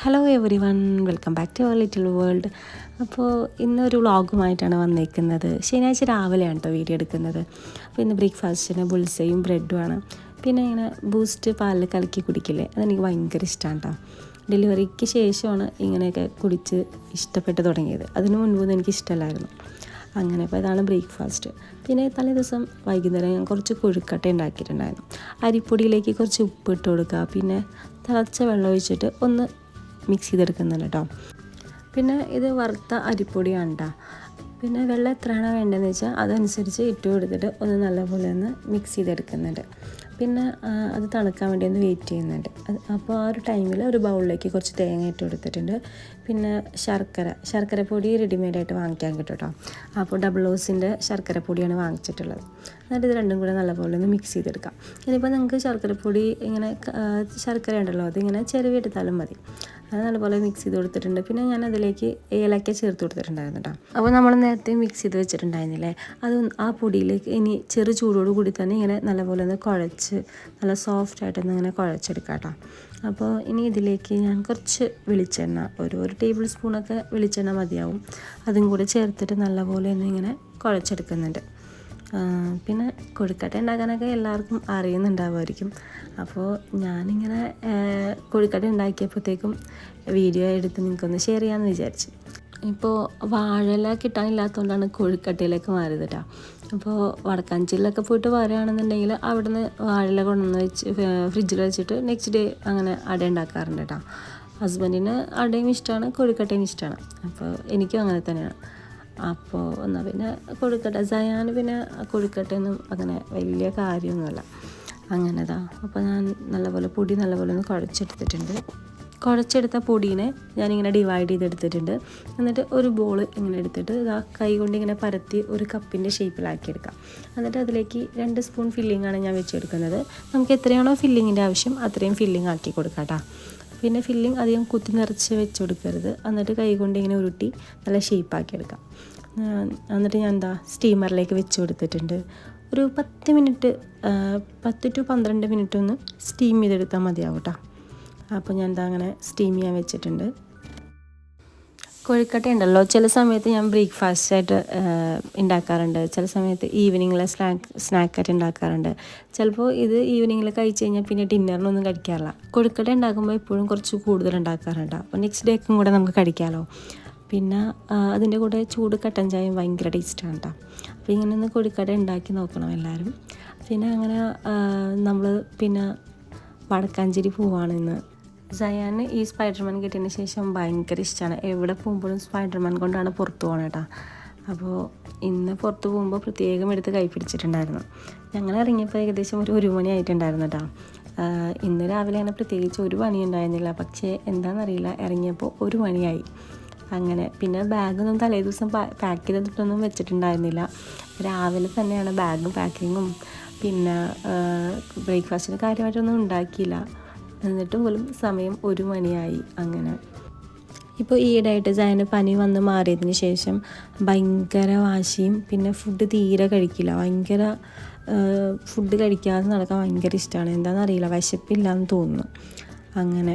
Hello everyone, welcome back to our little world. അപ്പോൾ ഇന്നൊരു വ്ളോഗുമായിട്ടാണ് വന്നേക്കുന്നത്. ശനിയാഴ്ച രാവിലെയാണ് കേട്ടോ വീഡിയോ എടുക്കുന്നത്. അപ്പോൾ ഇന്ന് ബ്രേക്ക്ഫാസ്റ്റിന് ബുൾസയും ബ്രെഡുമാണ്. പിന്നെ ഇങ്ങനെ ബൂസ്റ്റ് പാലിൽ കലക്കി കുടിക്കില്ലേ, അതെനിക്ക് ഭയങ്കര ഇഷ്ടമാണ് കേട്ടോ. ഡെലിവറിക്ക് ശേഷമാണ് ഇങ്ങനെയൊക്കെ കുടിച്ച് ഇഷ്ടപ്പെട്ട് തുടങ്ങിയത്. അതിന് മുൻപൊന്നും എനിക്ക് ഇഷ്ടമല്ലായിരുന്നു. അങ്ങനെ അപ്പോൾ ഇതാണ് ബ്രേക്ക്ഫാസ്റ്റ്. പിന്നെ തലേ ദിവസം വൈകുന്നേരം ഞാൻ കുറച്ച് കൊഴുക്കട്ട ഉണ്ടാക്കിയിട്ടുണ്ടായിരുന്നു. അരിപ്പൊടിയിലേക്ക് കുറച്ച് ഉപ്പ് ഇട്ട് കൊടുക്കുക, പിന്നെ തിളച്ച വെള്ളം ഒഴിച്ചിട്ട് ഒന്ന് മിക്സ് ചെയ്തെടുക്കുന്നുണ്ട് കേട്ടോ. പിന്നെ ഇത് വറുത്ത അരിപ്പൊടിയാണ് കേട്ടോ. പിന്നെ വെള്ളം എത്രയാണോ വേണ്ടതെന്ന് വെച്ചാൽ അതനുസരിച്ച് ഇട്ട് കൊടുത്തിട്ട് ഒന്ന് നല്ലപോലെ ഒന്ന് മിക്സ് ചെയ്തെടുക്കുന്നുണ്ട്. പിന്നെ അത് തണുക്കാൻ വേണ്ടി ഒന്ന് വെയിറ്റ് ചെയ്യുന്നുണ്ട്. അപ്പോൾ ആ ഒരു ടൈമിൽ ഒരു ബൗളിലേക്ക് കുറച്ച് തേങ്ങ ഇട്ട് കൊടുത്തിട്ടുണ്ട്. പിന്നെ ശർക്കര പൊടി റെഡിമെയ്ഡായിട്ട് വാങ്ങിക്കാൻ കിട്ടും കേട്ടോ. അപ്പോൾ ഡബിൾ ഓസിൻ്റെ ശർക്കര പൊടിയാണ് വാങ്ങിച്ചിട്ടുള്ളത്. എന്നിട്ട് ഇത് രണ്ടും കൂടെ നല്ലപോലെ ഒന്ന് മിക്സ് ചെയ്തെടുക്കാം. ഇനിയിപ്പോൾ നിങ്ങൾക്ക് ശർക്കരപ്പൊടി ഇങ്ങനെ ശർക്കര ഉണ്ടല്ലോ, അതിങ്ങനെ ചെരുവിയെടുത്താലും മതി. അത് നല്ലപോലെ മിക്സ് ചെയ്ത് കൊടുത്തിട്ടുണ്ട്. പിന്നെ ഞാൻ അതിലേക്ക് ഏലക്ക ചേർത്ത് കൊടുത്തിട്ടുണ്ടായിരുന്നു കേട്ടോ. അപ്പോൾ നമ്മൾ നേരത്തെ മിക്സ് ചെയ്ത് വെച്ചിട്ടുണ്ടായിരുന്നില്ലേ, അത് ആ പൊടിയിലേക്ക് ഇനി ചെറു ചൂടോട് കൂടി തന്നെ ഇങ്ങനെ നല്ലപോലെ ഒന്ന് കുഴച്ച് നല്ല സോഫ്റ്റായിട്ടൊന്ന് ഇങ്ങനെ കുഴച്ചെടുക്കാം കേട്ടോ. അപ്പോൾ ഇനി ഇതിലേക്ക് ഞാൻ കുറച്ച് വെളിച്ചെണ്ണ, ഒരു ടേബിൾ സ്പൂണൊക്കെ വെളിച്ചെണ്ണ മതിയാവും, അതും കൂടെ ചേർത്തിട്ട് നല്ലപോലെ ഒന്ന് ഇങ്ങനെ കുഴച്ചെടുക്കുന്നുണ്ട്. പിന്നെ കൊഴുക്കട്ട ഉണ്ടാക്കാനൊക്കെ എല്ലാവർക്കും അറിയുന്നുണ്ടാവുമായിരിക്കും. അപ്പോൾ ഞാനിങ്ങനെ കൊഴുക്കട്ട ഉണ്ടാക്കിയപ്പോഴത്തേക്കും വീഡിയോ എടുത്ത് നിങ്ങൾക്കൊന്ന് ഷെയർ ചെയ്യാമെന്ന് വിചാരിച്ചു. ഇപ്പോൾ വാഴയില കിട്ടാനില്ലാത്തതുകൊണ്ടാണ് കൊഴുക്കട്ടയിലേക്ക് മാറിയത് കേട്ടോ. അപ്പോൾ വടക്കാഞ്ചേരിയിലൊക്കെ പോയിട്ട് വരികയാണെന്നുണ്ടെങ്കിൽ അവിടെ നിന്ന് വാഴയില കൊണ്ടുവന്ന് വെച്ച് ഫ്രിഡ്ജിൽ വെച്ചിട്ട് നെക്സ്റ്റ് ഡേ അങ്ങനെ അട ഉണ്ടാക്കാറുണ്ട് കേട്ടോ. ഹസ്ബൻഡിന് അടയും ഇഷ്ടമാണ്, കൊഴുക്കട്ടയും ഇഷ്ടമാണ്. അപ്പോൾ എനിക്കും അങ്ങനെ തന്നെയാണ്. അപ്പോൾ എന്നാൽ പിന്നെ കൊഴുക്കട്ട സയാന് പിന്നെ കൊഴുക്കട്ടയൊന്നും അങ്ങനെ വലിയ കാര്യമൊന്നുമല്ല. അങ്ങനെതാ. അപ്പോൾ ഞാൻ നല്ലപോലെ പൊടി നല്ലപോലെ ഒന്ന് കുഴച്ചെടുത്ത പൊടീനെ ഞാനിങ്ങനെ ഡിവൈഡ് ചെയ്തെടുത്തിട്ടുണ്ട്. എന്നിട്ട് ഒരു ബോൾ ഇങ്ങനെ എടുത്തിട്ട് ഇതാ കൈ കൊണ്ട് ഇങ്ങനെ പരത്തി ഒരു കപ്പിൻ്റെ ഷേപ്പിലാക്കിയെടുക്കാം. എന്നിട്ട് അതിലേക്ക് 2 സ്പൂൺ ഫില്ലിങ്ങാണ് ഞാൻ വെച്ചെടുക്കുന്നത്. നമുക്ക് എത്രയാണോ ഫില്ലിങ്ങിൻ്റെ ആവശ്യം അത്രയും ഫില്ലിങ് ആക്കി കൊടുക്കാം കേട്ടോ. പിന്നെ ഫില്ലിങ് അധികം കുത്തി നിറച്ച് വെച്ച് കൊടുക്കരുത്. എന്നിട്ട് കൈ കൊണ്ട് ഇങ്ങനെ ഉരുട്ടി നല്ല ഷേപ്പാക്കി എടുക്കാം. എന്നിട്ട് ഞാൻ സ്റ്റീമറിലേക്ക് വെച്ച് കൊടുത്തിട്ടുണ്ട്. ഒരു 10 മിനിറ്റ് 10 to 12 മിനിറ്റ് ഒന്ന് സ്റ്റീം ചെയ്തെടുത്താൽ മതിയാവും കേട്ടോ. അപ്പോൾ ഞാൻ അങ്ങനെ സ്റ്റീം ചെയ്യാൻ വെച്ചിട്ടുണ്ട്. കൊഴുക്കട്ട ഉണ്ടല്ലോ, ചില സമയത്ത് ഞാൻ ബ്രേക്ക്ഫാസ്റ്റായിട്ട് ഉണ്ടാക്കാറുണ്ട്, ചില സമയത്ത് ഈവനിങ്ങിലെ സ്നാക്കായിട്ട് ഉണ്ടാക്കാറുണ്ട്. ചിലപ്പോൾ ഇത് ഈവനിങ്ങിൽ കഴിച്ച് കഴിഞ്ഞാൽ പിന്നെ ഡിന്നറിനൊന്നും കഴിക്കാറില്ല. കൊഴുക്കട്ട ഉണ്ടാക്കുമ്പോൾ എപ്പോഴും കുറച്ച് കൂടുതൽ ഉണ്ടാക്കാറുണ്ട്. അപ്പോൾ നെക്സ്റ്റ് ഡേക്കും കൂടെ നമുക്ക് കഴിക്കാമല്ലോ. പിന്നെ അതിൻ്റെ കൂടെ ചൂട് കട്ടൻ ചായയും ഭയങ്കര ടേസ്റ്റാണ് കേട്ടോ. അപ്പോൾ ഇങ്ങനെ ഒന്ന് കൊഴുക്കട്ട ഉണ്ടാക്കി നോക്കണം എല്ലാവരും. പിന്നെ അങ്ങനെ നമ്മൾ പിന്നെ വടക്കാഞ്ചേരി പോവാണ് ഇന്ന്. സയാന് ഈ സ്പൈഡർമാൻ കിട്ടിയതിന് ശേഷം ഭയങ്കര ഇഷ്ടമാണ്. എവിടെ പോകുമ്പോഴും സ്പൈഡർമാൻ കൊണ്ടാണ് പുറത്ത് പോകണം കേട്ടോ. അപ്പോൾ ഇന്ന് പുറത്ത് പോകുമ്പോൾ പ്രത്യേകം എടുത്ത് കൈ പിടിച്ചിട്ടുണ്ടായിരുന്നു. ഞങ്ങൾ ഇറങ്ങിയപ്പോൾ ഏകദേശം ഒരു 1 മണി ആയിട്ടുണ്ടായിരുന്നു കേട്ടോ. ഇന്ന് രാവിലെ അങ്ങനെ പ്രത്യേകിച്ച് ഒരു പണി ഉണ്ടായിരുന്നില്ല, പക്ഷേ എന്താണെന്നറിയില്ല, ഇറങ്ങിയപ്പോൾ 1 മണിയായി. അങ്ങനെ പിന്നെ ബാഗൊന്നും തലേ ദിവസം പാക്ക് ചെയ്തിട്ടൊന്നും വെച്ചിട്ടുണ്ടായിരുന്നില്ല. രാവിലെ തന്നെയാണ് ബാഗും പാക്കിങ്ങും പിന്നെ ബ്രേക്ക്ഫാസ്റ്റിന് കാര്യമായിട്ടൊന്നും ഉണ്ടാക്കിയില്ല. എന്നിട്ട് പോലും സമയം 1 മണിയായി. അങ്ങനെ ഇപ്പോൾ ഈയിടെയായിട്ട് സയന് പനി വന്ന് മാറിയതിന് ശേഷം ഭയങ്കര വാശിയും, പിന്നെ ഫുഡ് തീരെ കഴിക്കില്ല. ഭയങ്കര ഫുഡ് കഴിക്കാതെ നടക്കാൻ ഭയങ്കര ഇഷ്ടമാണ്. എന്താണെന്നറിയില്ല, വിശപ്പില്ലാന്ന് തോന്നുന്നു. അങ്ങനെ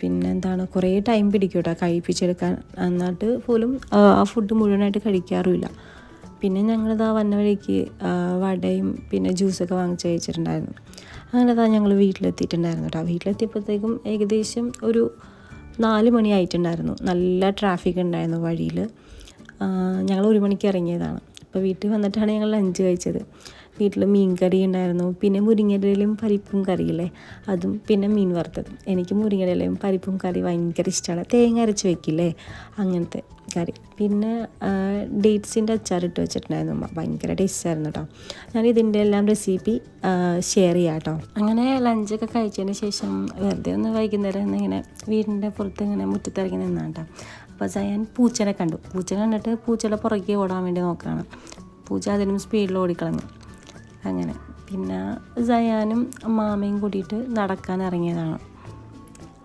പിന്നെ എന്താണ്, കുറേ ടൈം പിടിക്കും കേട്ടോ കഴിപ്പിച്ചെടുക്കാൻ. എന്നിട്ട് പോലും ആ ഫുഡ് മുഴുവനായിട്ട് കഴിക്കാറുമില്ല. പിന്നെ ഞങ്ങളിതാ വന്ന വഴിക്ക് വടയും പിന്നെ ജ്യൂസൊക്കെ വാങ്ങിച്ച് കഴിച്ചിട്ടുണ്ടായിരുന്നു. അങ്ങനെ ഞങ്ങൾ വീട്ടിലെത്തിയിട്ടുണ്ടായിരുന്നു കേട്ടോ. വീട്ടിലെത്തിയപ്പോഴത്തേക്കും ഏകദേശം ഒരു 4 മണി ആയിട്ടുണ്ടായിരുന്നു. നല്ല ട്രാഫിക് ഉണ്ടായിരുന്നു വഴിയിൽ. ഞങ്ങൾ 1 മണിക്ക് ഇറങ്ങിയതാണ്. അപ്പോൾ വീട്ടിൽ വന്നിട്ടാണ് ഞങ്ങൾ ലഞ്ച് കഴിച്ചത്. വീട്ടിൽ മീൻ കറി ഉണ്ടായിരുന്നു, പിന്നെ മുരിങ്ങയിലയും പരിപ്പും കറിയില്ലേ അതും, പിന്നെ മീൻ വറുത്തതും. എനിക്ക് മുരിങ്ങയിലയും പരിപ്പും കറി ഭയങ്കര ഇഷ്ടമാണ്. തേങ്ങ അരച്ച് വെക്കില്ലേ, അങ്ങനത്തെ കറി. പിന്നെ ഡേറ്റ്സിൻ്റെ അച്ചാറിട്ട് വെച്ചിട്ടുണ്ടായിരുന്നു. ഭയങ്കര ടേസ്റ്റായിരുന്നു കേട്ടോ. ഞാൻ ഇതിൻ്റെ എല്ലാം റെസിപ്പി ഷെയർ ചെയ്യാം കേട്ടോ. അങ്ങനെ ലഞ്ചൊക്കെ കഴിച്ചതിന് ശേഷം വെറുതെ ഒന്ന് വൈകുന്നേരം ഇങ്ങനെ വീടിൻ്റെ പുറത്ത് ഇങ്ങനെ മുറ്റത്തിറങ്ങി നിന്നാണ് കേട്ടോ. അപ്പോൾ സയാൻ പൂച്ചനെ കണ്ടു. പൂച്ചനെ കണ്ടിട്ട് പൂച്ചയുടെ പുറകെ ഓടാൻ വേണ്ടി നോക്കുകയാണ്. പൂച്ച അതിനും സ്പീഡിൽ ഓടിക്കളഞ്ഞു. അങ്ങനെ പിന്നെ സയാനും മാമയും കൂടിയിട്ട് നടക്കാൻ ഇറങ്ങിയതാണ്.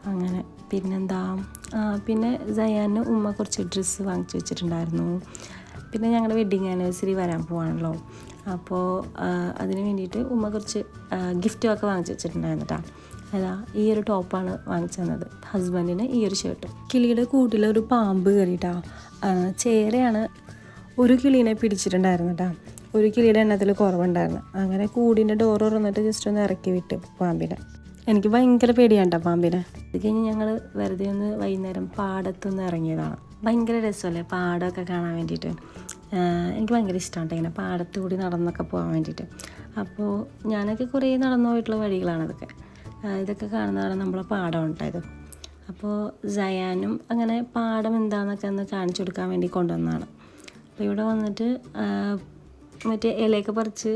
അങ്ങനെ പിന്നെന്താ, പിന്നെ സയാന് ഉമ്മ കുറച്ച് ഡ്രസ്സ് വാങ്ങിച്ചു വെച്ചിട്ടുണ്ടായിരുന്നു. പിന്നെ ഞങ്ങളുടെ വെഡ്ഡിങ് ആനിവേഴ്സറി വരാൻ പോവാണല്ലോ, അപ്പോൾ അതിന് വേണ്ടിയിട്ട് ഉമ്മ കുറച്ച് ഗിഫ്റ്റുമൊക്കെ വാങ്ങിച്ചു വെച്ചിട്ടുണ്ടായിരുന്നു കേട്ടോ. അതാ ഈ ഒരു ടോപ്പാണ് വാങ്ങിച്ചു തന്നത്. ഹസ്ബൻഡിന് ഈ ഒരു ഷർട്ടും. കിളിയുടെ കൂട്ടിലൊരു പാമ്പ് കയറിയിട്ടാ. ചേരയാണ് ഒരു കിളീനെ പിടിച്ചിട്ടുണ്ടായിരുന്നു കേട്ടോ. ഒരു കിളിയുടെ എണ്ണത്തിൽ കുറവുണ്ടായിരുന്നു. അങ്ങനെ കൂടിൻ്റെ ഡോർ തുറന്നിട്ട് ജസ്റ്റ് ഒന്ന് ഇറക്കി വിട്ട് പാമ്പിനെ. എനിക്ക് ഭയങ്കര പേടിയാണ് കേട്ടോ പാമ്പിനെ. അത് കഴിഞ്ഞ് ഞങ്ങൾ വെറുതെ ഒന്ന് വൈകുന്നേരം പാടത്തൊന്ന് ഇറങ്ങിയതാണ്. ഭയങ്കര രസമല്ലേ പാടമൊക്കെ കാണാൻ വേണ്ടിയിട്ട്. എനിക്ക് ഭയങ്കര ഇഷ്ടമാണ് കേട്ടോ ഇങ്ങനെ പാടത്ത് കൂടി നടന്നൊക്കെ പോകാൻ വേണ്ടിയിട്ട്. അപ്പോൾ ഞാനൊക്കെ കുറേ നടന്നു പോയിട്ടുള്ള വഴികളാണ് ഇതൊക്കെ. ഇതൊക്കെ കാണുന്നതാണ് നമ്മളെ പാടം ഉണ്ടായത്. അപ്പോൾ സയാനും അങ്ങനെ പാടം എന്താണെന്നൊക്കെ ഒന്ന് കാണിച്ചു കൊടുക്കാൻ വേണ്ടി കൊണ്ടുവന്നതാണ്. അപ്പോൾ ഇവിടെ വന്നിട്ട് മറ്റേ ഇലയൊക്കെ പറിച്ച്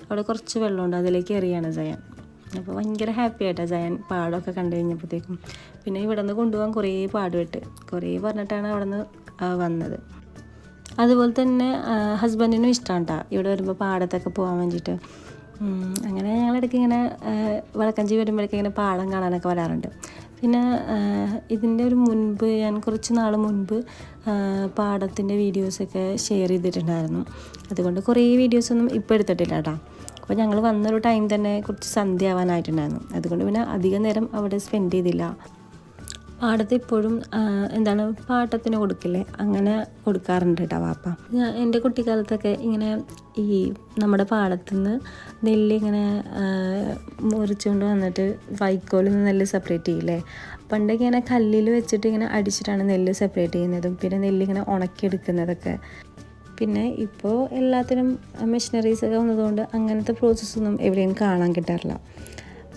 അവിടെ കുറച്ച് വെള്ളമുണ്ട്, അതിലേക്ക് എറിയാണ് സയാൻ. അപ്പോൾ ഭയങ്കര ഹാപ്പി ആയിട്ടാണ് സയാൻ പാടമൊക്കെ കണ്ടു കഴിഞ്ഞപ്പോഴത്തേക്കും. പിന്നെ ഇവിടെ നിന്ന് കൊണ്ടുപോകാൻ കുറേ പാടുപെട്ട് കുറേ പറഞ്ഞിട്ടാണ് അവിടെ നിന്ന് വന്നത്. അതുപോലെ തന്നെ ഹസ്ബൻഡിനും ഇഷ്ടമാണ് കേട്ടോ ഇവിടെ വരുമ്പോൾ പാടത്തൊക്കെ പോകാൻ വേണ്ടിയിട്ട്. അങ്ങനെ ഞങ്ങളിടയ്ക്ക് ഇങ്ങനെ വടക്കഞ്ചേരി വരുമ്പോഴേക്കും ഇങ്ങനെ പാടം കാണാനൊക്കെ വരാറുണ്ട്. പിന്നെ ഇതിൻ്റെ ഒരു മുൻപ് ഞാൻ കുറച്ച് നാൾ മുൻപ് പാടത്തിൻ്റെ വീഡിയോസൊക്കെ ഷെയർ ചെയ്തിട്ടുണ്ടായിരുന്നു. അതുകൊണ്ട് കുറേ വീഡിയോസൊന്നും ഇപ്പോൾ എടുത്തിട്ടില്ല കേട്ടോ. അപ്പോൾ ഞങ്ങൾ വന്നൊരു ടൈം തന്നെ കുറച്ച് സന്ധ്യ ആവാനായിട്ടുണ്ടായിരുന്നു. അതുകൊണ്ട് പിന്നെ അധികം നേരം അവിടെ സ്പെൻഡ് ചെയ്തില്ല. പാടത്ത് ഇപ്പോഴും എന്താണ് പാട്ടത്തിന് കൊടുക്കില്ലേ, അങ്ങനെ കൊടുക്കാറുണ്ട് കേട്ടോ വാപ്പ. എൻ്റെ കുട്ടിക്കാലത്തൊക്കെ ഇങ്ങനെ ഈ നമ്മുടെ പാടത്തുനിന്ന് നെല്ല് ഇങ്ങനെ മുറിച്ചുകൊണ്ട് വന്നിട്ട് വൈക്കോലിൽ നിന്ന് നെല്ല് സെപ്പറേറ്റ് ചെയ്യില്ലേ. പണ്ടൊക്കെ ഇങ്ങനെ കല്ലിൽ വെച്ചിട്ട് ഇങ്ങനെ അടിച്ചിട്ടാണ് നെല്ല് സെപ്പറേറ്റ് ചെയ്യുന്നതും പിന്നെ നെല്ലിങ്ങനെ ഉണക്കിയെടുക്കുന്നതൊക്കെ. പിന്നെ ഇപ്പോൾ എല്ലാത്തിനും മെഷീനറീസൊക്കെ വന്നതുകൊണ്ട് അങ്ങനത്തെ പ്രോസസ്സൊന്നും എവിടെയും കാണാൻ കിട്ടാറില്ല.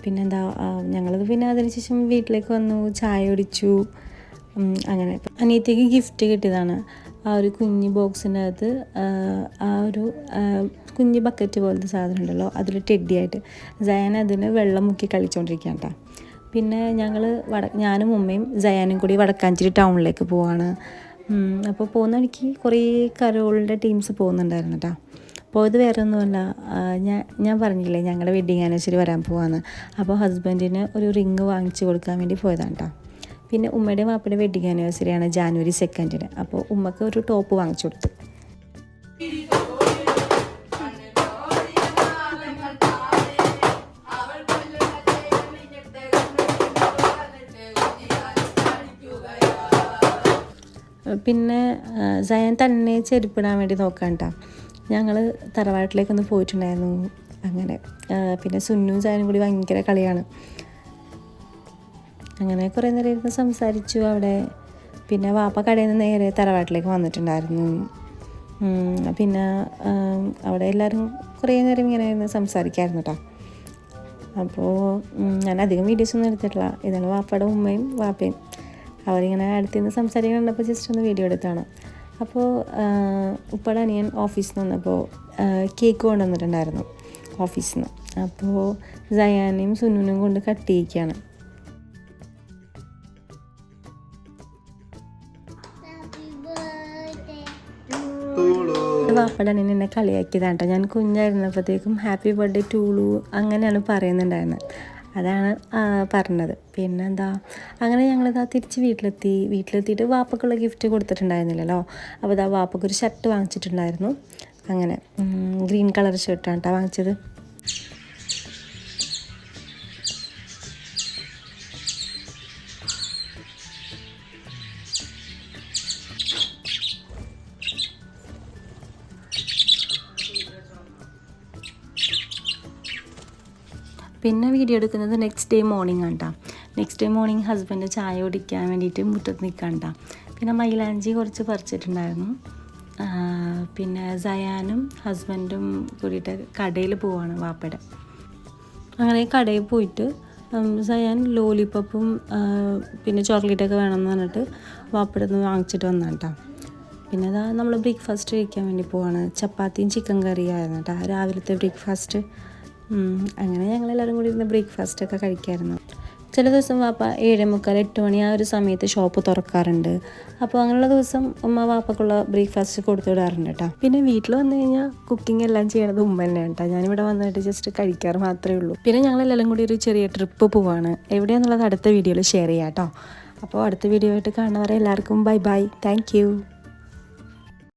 പിന്നെന്താ ഞങ്ങളത് പിന്നെ അതിനുശേഷം വീട്ടിലേക്ക് വന്നു, ചായ കുടിച്ചു. അങ്ങനെ അനിയത്തിക്ക് ഗിഫ്റ്റ് കിട്ടിയതാണ് ആ ഒരു കുഞ്ഞ് ബോക്സിൻ്റെ അകത്ത് ആ ഒരു കുഞ്ഞ് ബക്കറ്റ് പോലത്തെ സാധനം ഉണ്ടല്ലോ, അതിൽ ടെഡിയായിട്ട് സയാൻ അതിന് വെള്ളം മുക്കി കളിച്ചുകൊണ്ടിരിക്കുകയാണ് കേട്ടോ. പിന്നെ ഞങ്ങൾ ഞാനും ഉമ്മയും സയാനും കൂടി വടക്കാഞ്ചേരി ടൗണിലേക്ക് പോവാണ്. അപ്പോൾ പോകുന്ന വഴിക്ക് കുറേ കരോളിൻ്റെ ടീംസ് പോകുന്നുണ്ടായിരുന്നു കേട്ടോ. പോയത് വേറെ ഒന്നുമല്ല, ഞാൻ പറഞ്ഞില്ലേ ഞങ്ങളുടെ വെഡ്ഡിങ് ആനിവേഴ്സറി വരാൻ പോവാന്ന്. അപ്പോൾ ഹസ്ബൻഡിന് ഒരു റിങ് വാങ്ങിച്ചു കൊടുക്കാൻ വേണ്ടി പോയതാണ് കേട്ടോ. പിന്നെ ഉമ്മയുടെ വാപ്പയുടെ വെഡ്ഡിങ് ആനിവേഴ്സറിയാണ് ജാനുവരി 2. അപ്പോൾ ഉമ്മക്ക് ഒരു ടോപ്പ് വാങ്ങിച്ചു കൊടുത്തു. പിന്നെ സയാൻ തന്നെ ചെരുപ്പിടാൻ വേണ്ടി നോക്കാൻ കേട്ടോ. ഞങ്ങൾ തറവാട്ടിലേക്കൊന്ന് പോയിട്ടുണ്ടായിരുന്നു. അങ്ങനെ പിന്നെ സുന്നും സയാനും കൂടി ഭയങ്കര കളിയാണ്. അങ്ങനെ കുറേ നേരം ഇരുന്ന് സംസാരിച്ചു അവിടെ. പിന്നെ വാപ്പ കടയിൽ നിന്ന് നേരെ തറവാട്ടിലേക്ക് വന്നിട്ടുണ്ടായിരുന്നു. പിന്നെ അവിടെ എല്ലാവരും കുറേ നേരം ഇങ്ങനെ ഇരുന്ന് സംസാരിക്കായിരുന്നു കേട്ടോ. അപ്പോൾ ഞാൻ അധികം വീഡിയോസൊന്നും എടുത്തിട്ടില്ല. ഇതാണ് വാപ്പയുടെ ഉമ്മയും വാപ്പയും. അവരിങ്ങനെ അടുത്തുനിന്ന് സംസാരിക്കുന്നുണ്ടപ്പോൾ ജസ്റ്റ് ഒന്ന് വീഡിയോ എടുത്താണ്. അപ്പോൾ ഉപ്പയുടെ അനിയൻ ഓഫീസിൽ നിന്ന് വന്നപ്പോൾ കേക്ക് കൊണ്ടുവന്നിട്ടുണ്ടായിരുന്നു ഓഫീസിൽ നിന്ന്. അപ്പോൾ സയാനെയും സുനുനും കൊണ്ട് കട്ട് ചെയ്യിക്കുകയാണ്. വാപ്പയുടെ അനിയൻ എന്നെ കളിയാക്കിയതാണ് കേട്ടോ. ഞാൻ കുഞ്ഞായിരുന്നപ്പോഴത്തേക്കും ഹാപ്പി ബർത്ത്ഡേ ടൂളു അങ്ങനെയാണ് പറയുന്നുണ്ടായിരുന്നത്. അതാണ് പറഞ്ഞത്. പിന്നെന്താ അങ്ങനെ ഞങ്ങളിതാ തിരിച്ച് വീട്ടിലെത്തിയിട്ട് വാപ്പക്കുള്ള ഗിഫ്റ്റ് കൊടുത്തിട്ടുണ്ടായിരുന്നില്ലല്ലോ. അപ്പോൾ ഇതാ വാപ്പക്കൊരു ഷർട്ട് വാങ്ങിച്ചിട്ടുണ്ടായിരുന്നു. അങ്ങനെ ഗ്രീൻ കളർ ഷർട്ടാണ് കേട്ടോ വാങ്ങിച്ചത്. പിന്നെ വീഡിയോ എടുക്കുന്നത് നെക്സ്റ്റ് ഡേ മോർണിംഗ് ആണ് കേട്ടോ. നെക്സ്റ്റ് ഡേ മോർണിംഗ് ഹസ്ബൻഡ് ചായ കുടിക്കാൻ വേണ്ടിയിട്ട് മുറ്റത്ത് നിൽക്കാൻ കേട്ടോ. പിന്നെ മൈലാഞ്ചി കുറച്ച് പറിച്ചിട്ടുണ്ടായിരുന്നു. പിന്നെ സയാനും ഹസ്ബൻഡും കൂടിയിട്ട് കടയിൽ പോവാണ് വാപ്പയുടെ. അങ്ങനെ കടയിൽ പോയിട്ട് സയാൻ ലോലിപ്പോപ്പും പിന്നെ ചോക്ലേറ്റൊക്കെ വേണമെന്ന് പറഞ്ഞിട്ട് വാപ്പയുടെ നിന്ന് വാങ്ങിച്ചിട്ട് വന്നാണ് കേട്ടോ. പിന്നെ അതാ നമ്മൾ ബ്രേക്ക്ഫാസ്റ്റ് കഴിക്കാൻ വേണ്ടി പോവാണ്. ചപ്പാത്തിയും ചിക്കൻ കറിയായിരുന്നു കേട്ടോ രാവിലത്തെ ബ്രേക്ക്ഫാസ്റ്റ്. അങ്ങനെ ഞങ്ങളെല്ലാവരും കൂടി ഇരുന്ന് ബ്രേക്ക്ഫാസ്റ്റൊക്കെ കഴിക്കാമായിരുന്നു. ചില ദിവസം വാപ്പ 7:45 8 മണി ആ ഒരു സമയത്ത് ഷോപ്പ് തുറക്കാറുണ്ട്. അപ്പോൾ അങ്ങനെയുള്ള ദിവസം ഉമ്മ വാപ്പക്കുള്ള ബ്രേക്ക്ഫാസ്റ്റ് കൊടുത്തു വിടാറുണ്ട് കേട്ടോ. പിന്നെ വീട്ടിൽ വന്നു കഴിഞ്ഞാൽ കുക്കിംഗ് എല്ലാം ചെയ്യണത് ഉമ്മ തന്നെയാണ് കേട്ടോ. ഞാനിവിടെ വന്നിട്ട് ജസ്റ്റ് കഴിക്കാറ് മാത്രമേ ഉള്ളൂ. പിന്നെ ഞങ്ങളെല്ലാവരും കൂടി ഒരു ചെറിയ ട്രിപ്പ് പോവാണ്. എവിടെയാണെന്നുള്ളത് അടുത്ത വീഡിയോയിൽ ഷെയർ ചെയ്യാം കേട്ടോ. അപ്പോൾ അടുത്ത വീഡിയോ ആയിട്ട് കാണുന്നവരെ എല്ലാവർക്കും ബൈ ബൈ. Thank you.